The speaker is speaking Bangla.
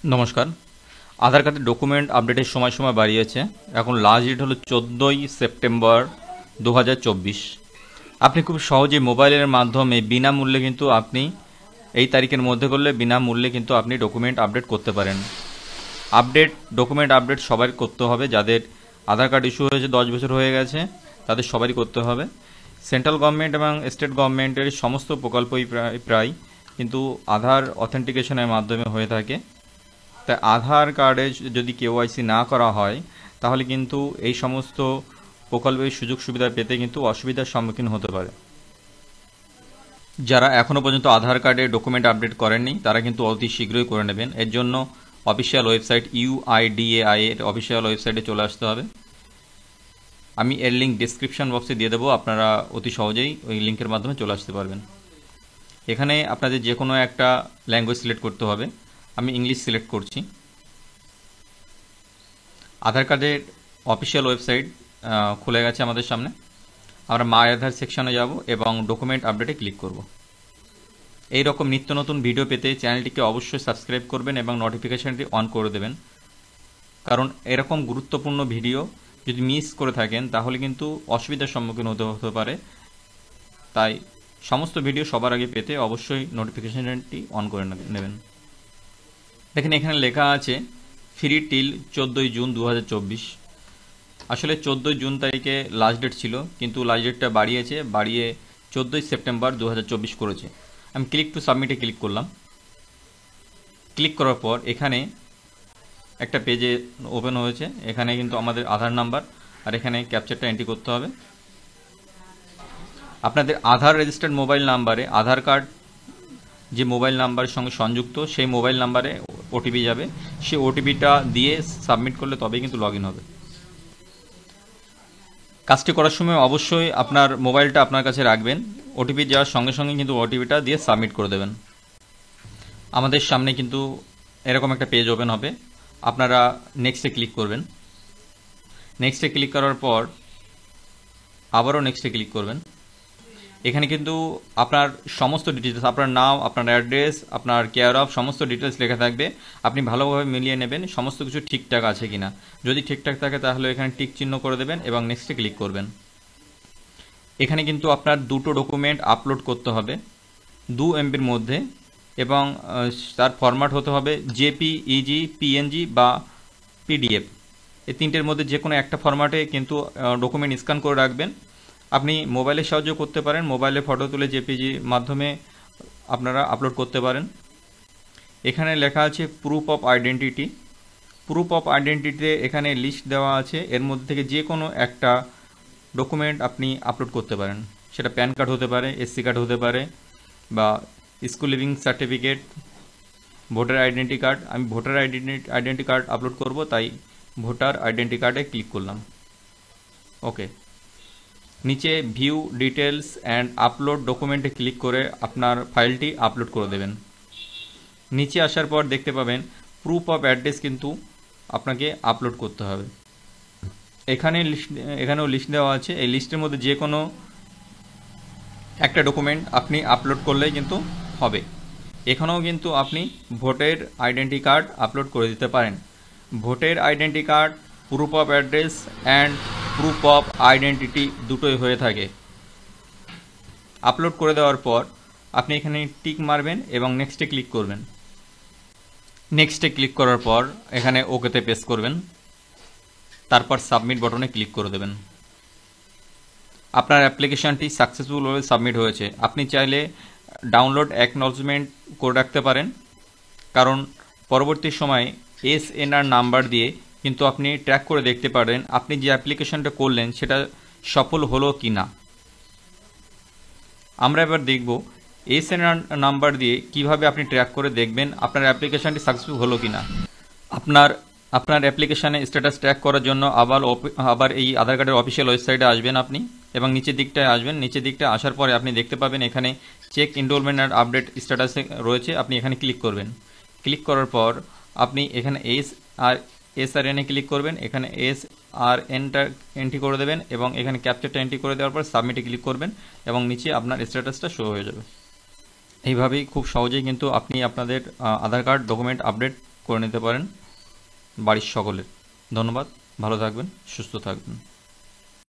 নমস্কার। আধার কার্ডের ডকুমেন্ট আপডেটের সময় বাড়িয়েছে। এখন লাস্ট ডেট হলো 14ই সেপ্টেম্বর 2024। আপনি খুব সহজেই মোবাইলের মাধ্যমে বিনামূল্যে কিন্তু আপনি এই তারিখের মধ্যে করলে বিনামূল্যে কিন্তু আপনি ডকুমেন্ট আপডেট করতে পারেন। ডকুমেন্ট আপডেট সবাই করতে হবে। যাদের আধার কার্ড ইস্যু হয়েছে 10 বছর হয়ে গেছে তাদের সবারই করতে হবে। সেন্ট্রাল গভর্নমেন্ট এবং স্টেট গভর্নমেন্টের সমস্ত প্রকল্পই প্রায় কিন্তু আধার অথেন্টিকেশনের মাধ্যমে হয়ে থাকে। তাই আধার কার্ডে যদি কেওয়াইসি না করা হয় তাহলে কিন্তু এই সমস্ত প্রকল্পের সুযোগ সুবিধা পেতে কিন্তু অসুবিধার সম্মুখীন হতে পারে। যারা এখনও পর্যন্ত আধার কার্ডে ডকুমেন্ট আপডেট করেননি তারা কিন্তু অতি শীঘ্রই করে নেবেন। এর জন্য অফিসিয়াল ওয়েবসাইট UIDAI এর অফিসিয়াল ওয়েবসাইটে চলে আসতে হবে। আমি এর লিঙ্ক ডিসক্রিপশন বক্সে দিয়ে দেবো, আপনারা অতি সহজেই ওই লিঙ্কের মাধ্যমে চলে আসতে পারবেন। এখানে আপনাদের যে কোনো একটা ল্যাঙ্গুয়েজ সিলেক্ট করতে হবে। আমি ইংলিশ সিলেক্ট করছি। আধার কার্ডের অফিসিয়াল ওয়েবসাইট খুলে গেছে আমাদের সামনে। আমরা মাই আধার সেকশনে যাব এবং ডকুমেন্ট আপডেটে ক্লিক করব। এই রকম নিত্য নতুন ভিডিও পেতে চ্যানেলটিকে অবশ্যই সাবস্ক্রাইব করবেন এবং নোটিফিকেশনটি অন করে দেবেন, কারণ এরকম গুরুত্বপূর্ণ ভিডিও যদি মিস করে থাকেন তাহলে কিন্তু অসুবিধার সম্মুখীন হতে পারে। তাই সমস্ত ভিডিও সবার আগে পেতে অবশ্যই নোটিফিকেশনটি অন করে নেবেন। দেখেন এখানে লেখা আছে ফ্রি টিল 14ই জুন 2024। আসলে 14ই জুন তারিখে লাস্ট ডেট ছিল, কিন্তু লাস্ট ডেটটা বাড়িয়ে 14ই সেপ্টেম্বর 2024 করেছে। আমি ক্লিক টু সাবমিটে ক্লিক করলাম। ক্লিক করার পর এখানে একটা পেজে ওপেন হয়েছে। এখানে কিন্তু আমাদের আধার নাম্বার আর এখানে ক্যাপচারটা এন্ট্রি করতে হবে। আপনাদের আধার রেজিস্টার্ড মোবাইল নাম্বারে আধার কার্ড যে মোবাইল নাম্বারের সঙ্গে সংযুক্ত সেই মোবাইল নাম্বারে ওটিপি যাবে। সেই ওটিপিটা দিয়ে সাবমিট করলে তবেই কিন্তু লগ ইন হবে। কাজটি করার সময় অবশ্যই আপনার মোবাইলটা আপনার কাছে রাখবেন। ওটিপি যাওয়ার সঙ্গে সঙ্গে কিন্তু ওটিপিটা দিয়ে সাবমিট করে দেবেন। আমাদের সামনে কিন্তু এরকম একটা পেজ ওপেন হবে। আপনারা নেক্সটে ক্লিক করবেন। নেক্সটে ক্লিক করার পর আবারও নেক্সটে ক্লিক করবেন। এখানে কিন্তু আপনার সমস্ত ডিটেলস, আপনার নাম, আপনার অ্যাড্রেস, আপনার কেয়ার অফ সমস্ত ডিটেলস লেখা থাকবে। আপনি ভালোভাবে মিলিয়ে নেবেন সমস্ত কিছু ঠিকঠাক আছে কিনা। যদি ঠিকঠাক থাকে তাহলে এখানে টিক চিহ্ন করে দেবেন এবং নেক্সটে ক্লিক করবেন। এখানে কিন্তু আপনার দুটো ডকুমেন্ট আপলোড করতে হবে 2 MBর মধ্যে, এবং তার ফরম্যাট হতে হবে JPEG, PNG বা PDF। এই তিনটের মধ্যে যে কোনো একটা ফরম্যাটে কিন্তু ডকুমেন্ট স্ক্যান করে রাখবেন। আপনি মোবাইলের সাহায্য করতে পারেন, মোবাইলে ফটো তুলে জেপিজি মাধ্যমে আপনারা আপলোড করতে পারেন। এখানে লেখা আছে proof of identity. Proof of আইডেন্টিটিতে এখানে লিস্ট দেওয়া আছে, এর মধ্যে থেকে যে কোনো একটা ডকুমেন্ট আপনি আপলোড করতে পারেন। সেটা প্যান কার্ড হতে পারে, SC কার্ড হতে পারে, বা school living certificate, voter identity card. আমি ভোটার আইডেন্টি কার্ড আপলোড করব, তাই ভোটার আইডেন্টি কার্ডে ক্লিক করলাম। ওকে, নিচে ভিউ ডিটেলস অ্যান্ড আপলোড ডকুমেন্টে ক্লিক করে আপনার ফাইলটি আপলোড করে দেবেন। নিচে আসার পর দেখতে পাবেন প্রুফ অফ অ্যাড্রেস কিন্তু আপনাকে আপলোড করতে হবে। এখানেও লিস্ট দেওয়া আছে। এই লিস্টের মধ্যে যে কোনো একটা ডকুমেন্ট আপনি আপলোড করলেই কিন্তু হবে। এখানেও কিন্তু আপনি ভোটার আইডেন্টি কার্ড আপলোড করে দিতে পারেন। Voter identity card, proof of address and proof of identity দুটোই হয়ে থাকে। আপলোড করে দেওয়ার পর আপনি এখানে টিক মারবেন এবং নেক্সটে ক্লিক করবেন। নেক্সটে ক্লিক করার পর এখানে ওকেতে প্রেস করবেন, তারপর সাবমিট বাটনে ক্লিক করে দেবেন। আপনার অ্যাপ্লিকেশনটি সাকসেসফুলভাবে সাবমিট হয়েছে। আপনি চাইলে ডাউনলোড অ্যাকনলেজমেন্ট করে রাখতে পারেন, কারণ পরবর্তী সময়ে SNR নাম্বার দিয়ে কিন্তু আপনি ট্র্যাক করে দেখতে পারেন আপনি যে অ্যাপ্লিকেশনটা করলেন সেটা সফল হলো কি না। আমরা এবার দেখব SNR নাম্বার দিয়ে কিভাবে আপনি ট্র্যাক করে দেখবেন আপনার অ্যাপ্লিকেশনটি সাকসেসফুল হলো কি না। আপনার অ্যাপ্লিকেশানে স্ট্যাটাস ট্র্যাক করার জন্য আবার এই আধার কার্ডের অফিসিয়াল ওয়েবসাইটে আসবেন আপনি, এবং নিচের দিকটায় আসবেন। নিচের দিকটায় আসার পরে আপনি দেখতে পাবেন এখানে চেক এনরোলমেন্ট অ্যান্ড আপডেট স্ট্যাটাসে রয়েছে। আপনি এখানে ক্লিক করবেন। ক্লিক করার পর আপনি এখানে SRN ক্লিক করবেন। এখানে SRNটা এন্ট্রি করে দেবেন এবং এখানে ক্যাপচারটা এন্ট্রি করে দেওয়ার পর সাবমিটে ক্লিক করবেন এবং নিচে আপনার স্ট্যাটাসটা শো হয়ে যাবে। এইভাবেই খুব সহজেই কিন্তু আপনি আপনাদের আধার কার্ড ডকুমেন্ট আপডেট করে নিতে পারেন বাড়ির সকলের। ধন্যবাদ, ভালো থাকবেন, সুস্থ থাকবেন।